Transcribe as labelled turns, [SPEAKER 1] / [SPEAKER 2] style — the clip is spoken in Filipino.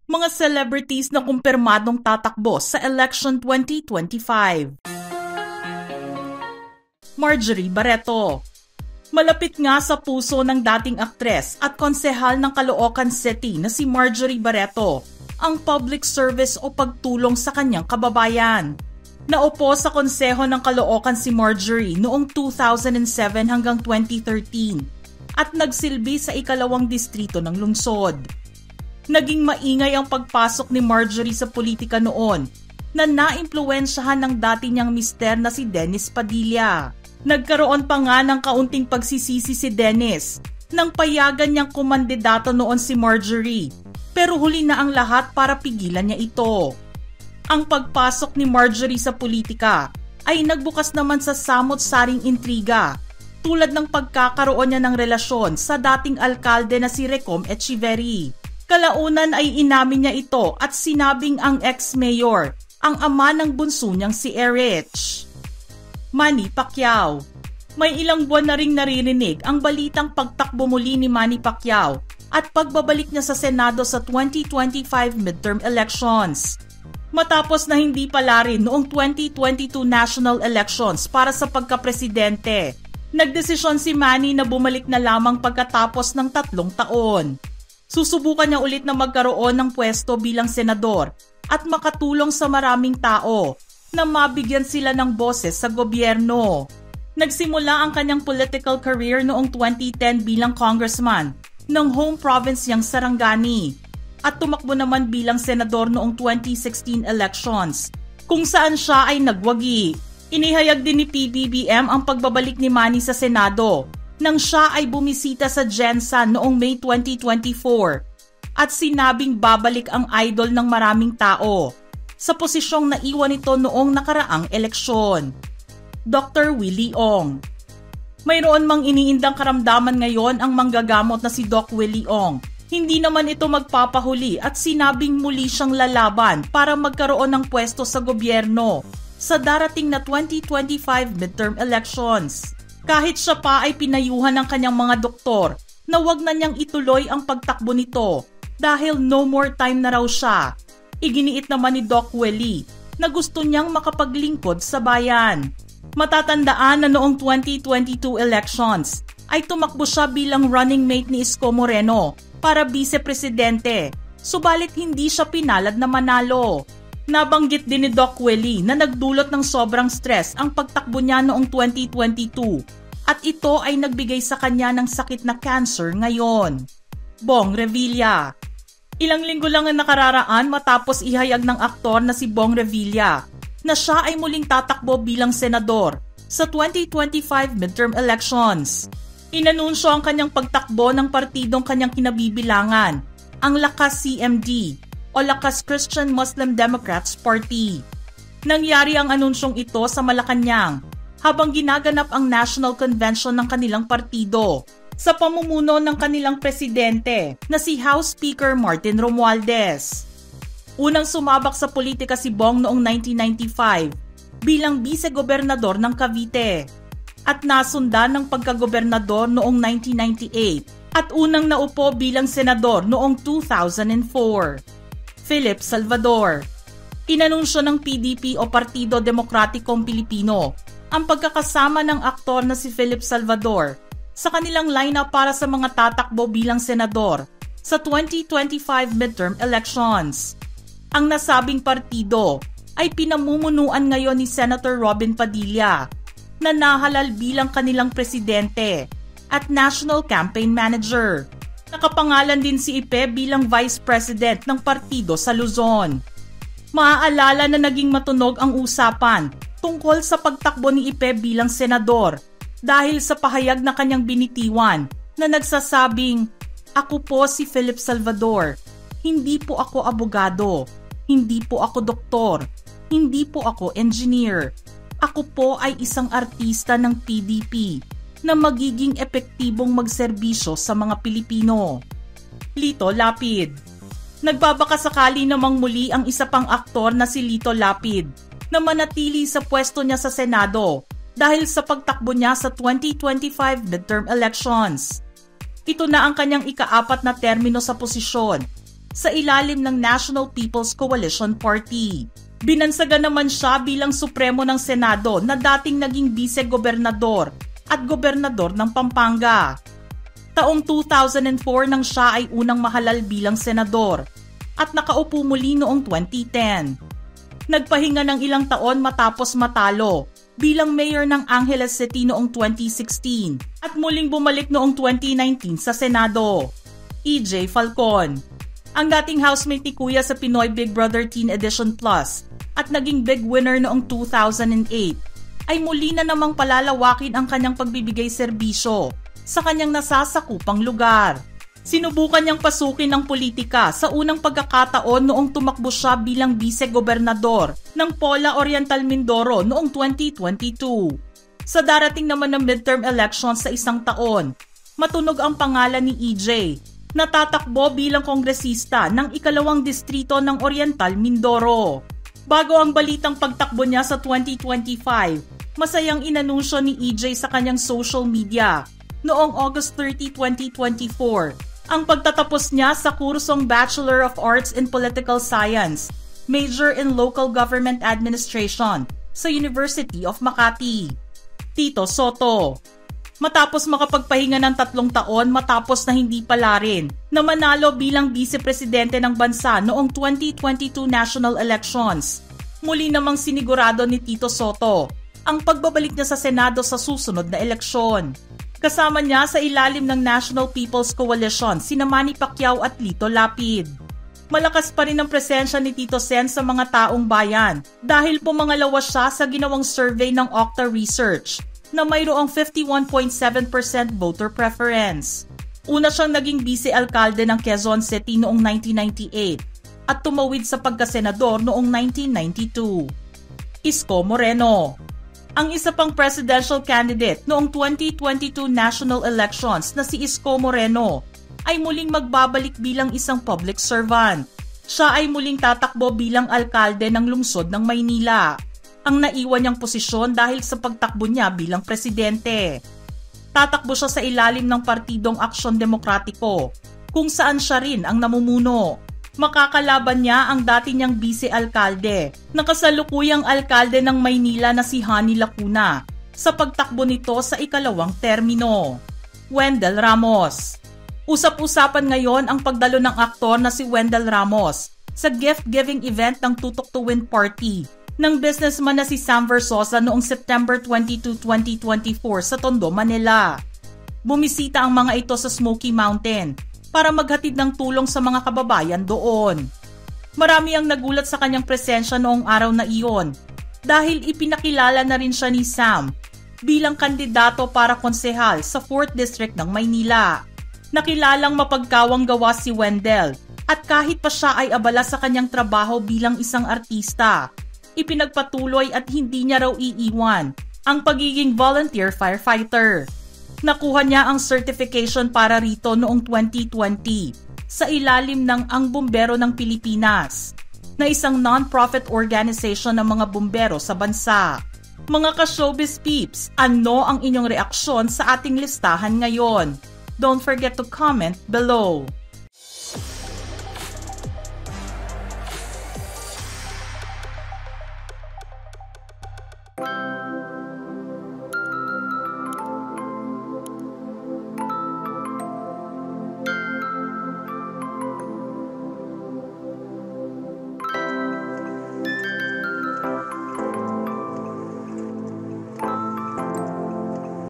[SPEAKER 1] Mga celebrities na kumpirmadong tatakbo sa election 2025. Marjorie Barreto. Malapit nga sa puso ng dating aktres at konsehal ng Caloocan City na si Marjorie Barreto ang public service o pagtulong sa kanyang kababayan. Naupo sa konseho ng Caloocan si Marjorie noong 2007 hanggang 2013 at nagsilbi sa ikalawang distrito ng lungsod. Naging maingay ang pagpasok ni Marjorie sa politika noon na naimpluwensyahan ng dati niyang mister na si Dennis Padilla. Nagkaroon pa nga ng kaunting pagsisisi si Dennis nang payagan niyang kumandidato noon si Marjorie, pero huli na ang lahat para pigilan niya ito. Ang pagpasok ni Marjorie sa politika ay nagbukas naman sa samot-saring intriga, tulad ng pagkakaroon niya ng relasyon sa dating alkalde na si Recom Echeverry. Kalaunan ay inamin niya ito at sinabing ang ex-mayor ang ama ng bunso niyang si Erich. Manny Pacquiao. May ilang buwan na ring naririnig ang balitang pagtakbo muli ni Manny Pacquiao at pagbabalik niya sa Senado sa 2025 midterm elections. Matapos na hindi pala rin noong 2022 national elections para sa pagkapresidente, nagdesisyon si Manny na bumalik na lamang pagkatapos ng 3 taon. Susubukan niya ulit na magkaroon ng pwesto bilang senador at makatulong sa maraming tao na mabigyan sila ng boses sa gobyerno. Nagsimula ang kanyang political career noong 2010 bilang congressman ng home province niyang Sarangani at tumakbo naman bilang senador noong 2016 elections kung saan siya ay nagwagi. Inihayag din ni PBBM ang pagbabalik ni Manny sa Senado nang siya ay bumisita sa Gensan noong May 2024 at sinabing babalik ang idol ng maraming tao sa posisyong naiwan ito noong nakaraang eleksyon. Dr. Willie Ong. Mayroon mang iniindang karamdaman ngayon ang manggagamot na si Doc Willie Ong. Hindi naman ito magpapahuli at sinabing muli siyang lalaban para magkaroon ng pwesto sa gobyerno sa darating na 2025 midterm elections. Kahit siya pa ay pinayuhan ng kanyang mga doktor na wag na niyang ituloy ang pagtakbo nito dahil no more time na raw siya. Iginiit naman ni Doc Willie na gusto niyang makapaglingkod sa bayan. Matatandaan na noong 2022 elections ay tumakbo siya bilang running mate ni Isko Moreno para vice-presidente, subalit hindi siya pinalad na manalo. Nabanggit din ni Doc Willie na nagdulot ng sobrang stress ang pagtakbo niya noong 2022 at ito ay nagbigay sa kanya ng sakit na cancer ngayon. Bong Revilla. Ilang linggo lang ang nakararaan matapos ihayag ng aktor na si Bong Revilla na siya ay muling tatakbo bilang senador sa 2025 midterm elections. Inanunsyo ang kanyang pagtakbo ng partidong kanyang kinabibilangan, ang Lakas CMD o Lakas Christian Muslim Democrats Party. Nangyari ang anunsyong ito sa Malacanang habang ginaganap ang National Convention ng kanilang partido sa pamumuno ng kanilang presidente na si House Speaker Martin Romualdez. Unang sumabak sa politika si Bong noong 1995 bilang vice-gobernador ng Cavite at nasundan ng pagkagobernador noong 1998 at unang naupo bilang senador noong 2004. Philip Salvador. Inanunsyo ng PDP o Partido Demokratikong Pilipino ang pagkakasama ng aktor na si Philip Salvador sa kanilang lineup para sa mga tatakbo bilang senador sa 2025 midterm elections. Ang nasabing partido ay pinamumunuan ngayon ni Senator Robin Padilla na nahalal bilang kanilang presidente at national campaign manager. Nakapangalan din si Ipe bilang vice president ng partido sa Luzon. Maaalala na naging matunog ang usapan tungkol sa pagtakbo ni Ipe bilang senador dahil sa pahayag na kanyang binitiwan na nagsasabing, "Ako po si Philip Salvador. Hindi po ako abogado. Hindi po ako doktor. Hindi po ako engineer. Ako po ay isang artista ng PDP na magiging epektibong magserbisyo sa mga Pilipino." Lito Lapid. Nagbabakasakali namang muli ang isa pang aktor na si Lito Lapid na manatili sa pwesto niya sa Senado dahil sa pagtakbo niya sa 2025 midterm elections. Ito na ang kanyang ika-4 na termino sa posisyon. sa ilalim ng National People's Coalition Party. Binansagan naman siya bilang Supremo ng Senado na dating naging vice-gobernador at gobernador ng Pampanga. Taong 2004 nang siya ay unang mahalal bilang senador at nakaupo muli noong 2010. Nagpahinga ng ilang taon matapos matalo bilang mayor ng Angeles City noong 2016 at muling bumalik noong 2019 sa Senado. EJ Falcon, ang dating housemate ni Kuya sa Pinoy Big Brother Teen Edition Plus at naging big winner noong 2008, ay muli na namang palalawakin ang kanyang pagbibigay serbisyo sa kanyang nasasakupang lugar. Sinubukan niyang pasukin ng politika sa unang pagkakataon noong tumakbo siya bilang vice-gobernador ng Pola Oriental Mindoro noong 2022. Sa darating naman ng midterm elections sa isang taon, matunog ang pangalan ni EJ na tatakbo bilang kongresista ng ikalawang distrito ng Oriental Mindoro. Bago ang balitang pagtakbo niya sa 2025, masayang inanunsyo ni EJ sa kanyang social media noong August 30, 2024 ang pagtatapos niya sa kursong Bachelor of Arts in Political Science, Major in Local Government Administration sa University of Makati. Tito Soto, matapos makapagpahinga ng 3 taon matapos na hindi pala rin na manalo bilang vice-presidente ng bansa noong 2022 national elections, muli namang sinigurado ni Tito Soto ang pagbabalik niya sa Senado sa susunod na eleksyon. Kasama niya sa ilalim ng National People's Coalition sina Manny Pacquiao at Lito Lapid. Malakas pa rin ang presensya ni Tito Sen sa mga taong bayan dahil pumangalawa siya sa ginawang survey ng Okta Research na mayroong 51.7% voter preference. Una siyang naging vice-alkalde ng Quezon City noong 1998 at tumawid sa pagkasenador noong 1992. Isko Moreno, ang isa pang presidential candidate noong 2022 national elections na si Isko Moreno ay muling magbabalik bilang isang public servant. Siya ay muling tatakbo bilang alkalde ng lungsod ng Maynila. Ang naiwan niyang posisyon dahil sa pagtakbo niya bilang presidente. Tatakbo siya sa ilalim ng Partidong Aksyon Demokratiko, kung saan siya rin ang namumuno. Makakalaban niya ang dati niyang vice-alkalde, na kasalukuyang alkalde ng Maynila na si Honey Lacuna, sa pagtakbo nito sa ikalawang termino. Wendell Ramos. Usap-usapan ngayon ang pagdalo ng aktor na si Wendell Ramos sa gift-giving event ng Tutok to Win Party ng businessman na si Sam Versosa noong September 22, 2024 sa Tondo, Manila. Bumisita ang mga ito sa Smoky Mountain para maghatid ng tulong sa mga kababayan doon. Marami ang nagulat sa kanyang presensya noong araw na iyon dahil ipinakilala na rin siya ni Sam bilang kandidato para konsehal sa 4th District ng Maynila. Nakilalang mapagkawang gawa si Wendell at kahit pa siya ay abala sa kanyang trabaho bilang isang artista, ipinagpatuloy at hindi niya raw iiwan ang pagiging volunteer firefighter. Nakuha niya ang certification para rito noong 2020 sa ilalim ng Ang Bumbero ng Pilipinas, na isang non-profit organization ng mga bumbero sa bansa. Mga ka-showbiz peeps, ano ang inyong reaksyon sa ating listahan ngayon? Don't forget to comment below.